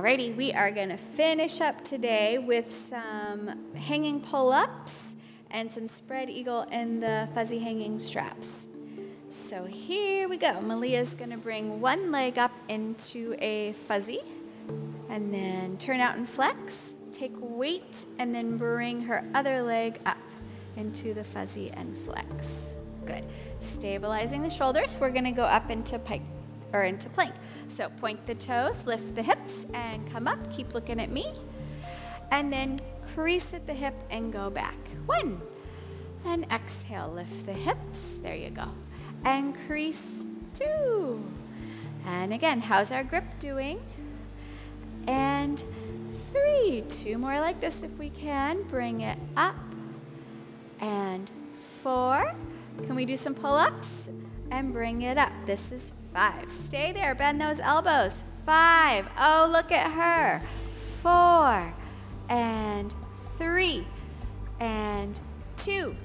Alrighty, we are going to finish up today with some hanging pull-ups and some spread eagle in the fuzzy hanging straps. So here we go. Malia's going to bring one leg up into a fuzzy and then turn out and flex, take weight, and then bring her other leg up into the fuzzy and flex. Good. Stabilizing the shoulders, we're going to go up into plank. So point the toes, lift the hips, and come up. Keep looking at me. And then crease at the hip and go back. 1. And exhale, lift the hips. There you go. And crease. 2. And again, how's our grip doing? And 3. 2 more like this if we can. Bring it up. And 4. Can we do some pull-ups? And bring it up. This is 5. Stay there. Bend those elbows. 5. Oh, look at her. 4. And 3. And 2.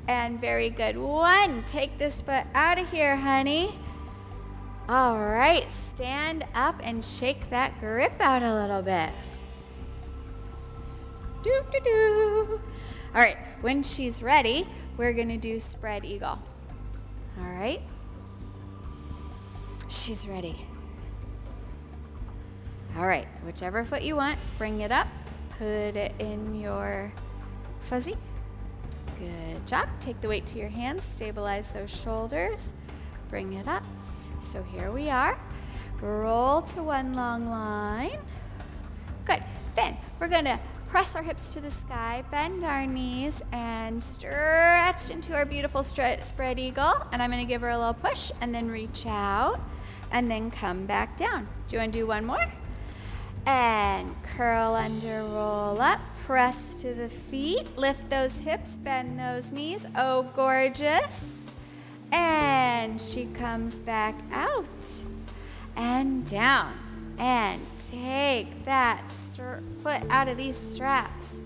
And very good. 1. Take this foot out of here, honey. All right. Stand up and shake that grip out a little bit. Do-do-do. All right. When she's ready, we're going to do spread eagle. All right. She's ready. All right, whichever foot you want, bring it up, put it in your fuzzy. Good job. Take the weight to your hands, stabilize those shoulders, bring it up. So here we are. Roll to one long line. Good. Then we're going to press our hips to the sky, bend our knees, and stretch into our beautiful spread eagle. And I'm going to give her a little push and then reach out and then come back down. Do you want to do one more? And curl under, roll up, press to the feet, lift those hips, bend those knees. Oh, gorgeous. And she comes back out and down. And take that foot out of these straps.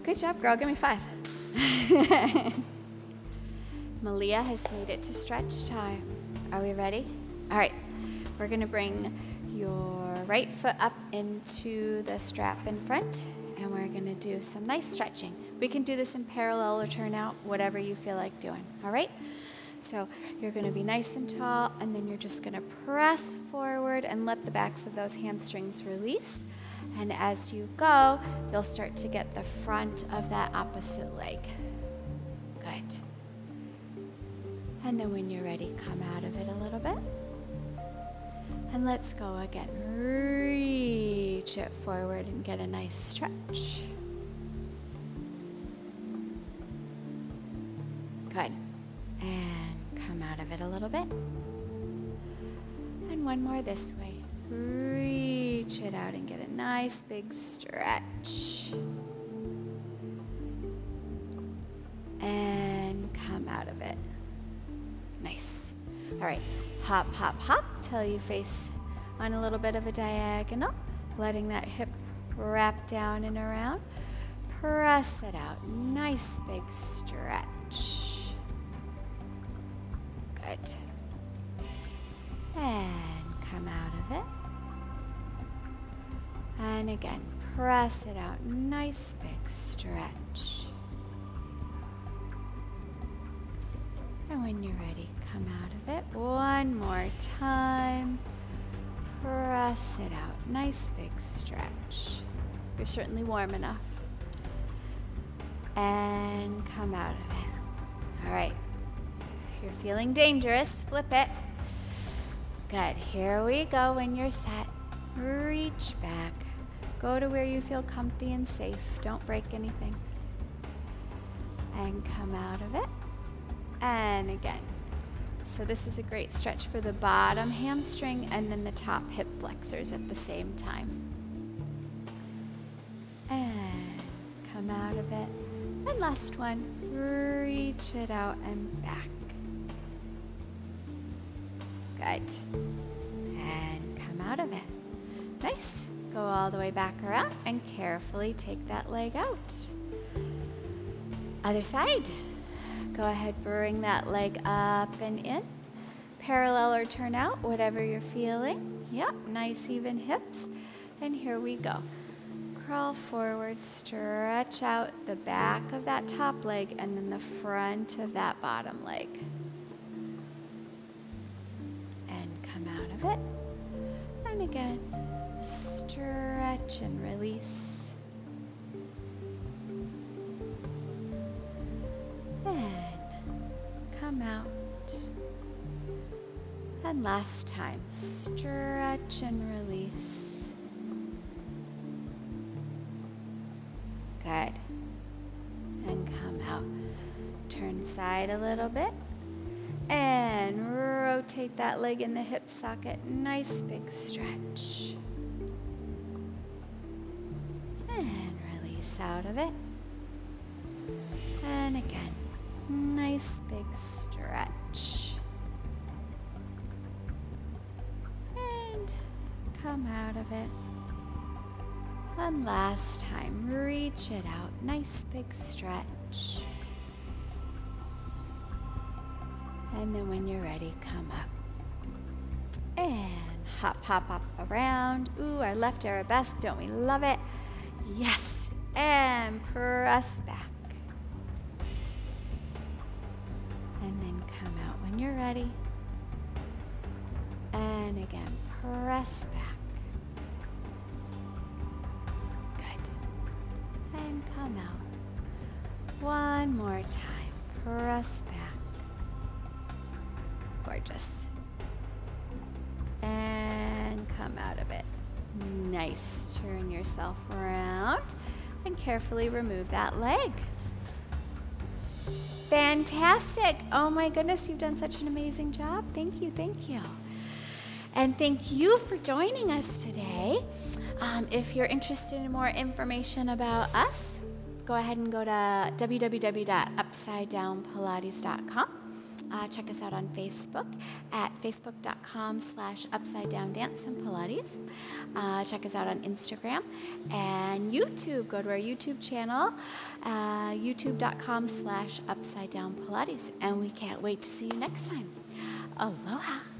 Good job, girl. Give me 5. Malia has made it to stretch time. Are we ready? All right. We're going to bring your right foot up into the strap in front, and we're going to do some nice stretching. We can do this in parallel or turn out, whatever you feel like doing. All right? So you're going to be nice and tall, and then you're just going to press forward and let the backs of those hamstrings release. And as you go, you'll start to get the front of that opposite leg. Good. And then when you're ready, come out of it a little bit. And let's go again. Reach it forward and get a nice stretch. Good. And come out of it a little bit. And one more this way. Reach it out and get a nice big stretch. And come out of it. Nice. All right. Hop, hop, hop till you face on a little bit of a diagonal. Letting that hip wrap down and around. Press it out. Nice big stretch. Good. And come out of it. And again, press it out. Nice big stretch. And when you're ready, come out of it. One more time. Press it out. Nice big stretch. You're certainly warm enough. And come out of it. All right. If you're feeling dangerous, flip it. Good. Here we go. When you're set, reach back. Go to where you feel comfy and safe. Don't break anything. And come out of it. And again. So this is a great stretch for the bottom hamstring and then the top hip flexors at the same time. And come out of it. And last one. Reach it out and back. Good. And come out of it. Nice. Go all the way back around and carefully take that leg out. Other side. Go ahead, bring that leg up and in. Parallel or turn out, whatever you're feeling. Yep, nice even hips. And here we go. Crawl forward, stretch out the back of that top leg and then the front of that bottom leg. And come out of it. And again, stretch and release. And come out. And last time, stretch and release. Good. And come out. Turn side a little bit. And rotate that leg in the hip socket. Nice big stretch. And release out of it. And again, nice big stretch. And come out of it. And last time, reach it out. Nice big stretch. And then when you're ready, come up. And hop, hop, hop around. Ooh, our left arabesque, don't we love it? Yes. And press back. And then come out when you're ready. And again, press back. And come out. One more time. Press back. Gorgeous. And come out of it. Nice. Turn yourself around and carefully remove that leg. Fantastic. Oh my goodness, you've done such an amazing job. Thank you, thank you. And thank you for joining us today. If you're interested in more information about us, go ahead and go to www.upsidedownpilates.com. Check us out on Facebook at facebook.com/upsidedown-dance-and-pilates. Check us out on Instagram and YouTube. Go to our YouTube channel, youtube.com/upsidedown-pilates. And we can't wait to see you next time. Aloha.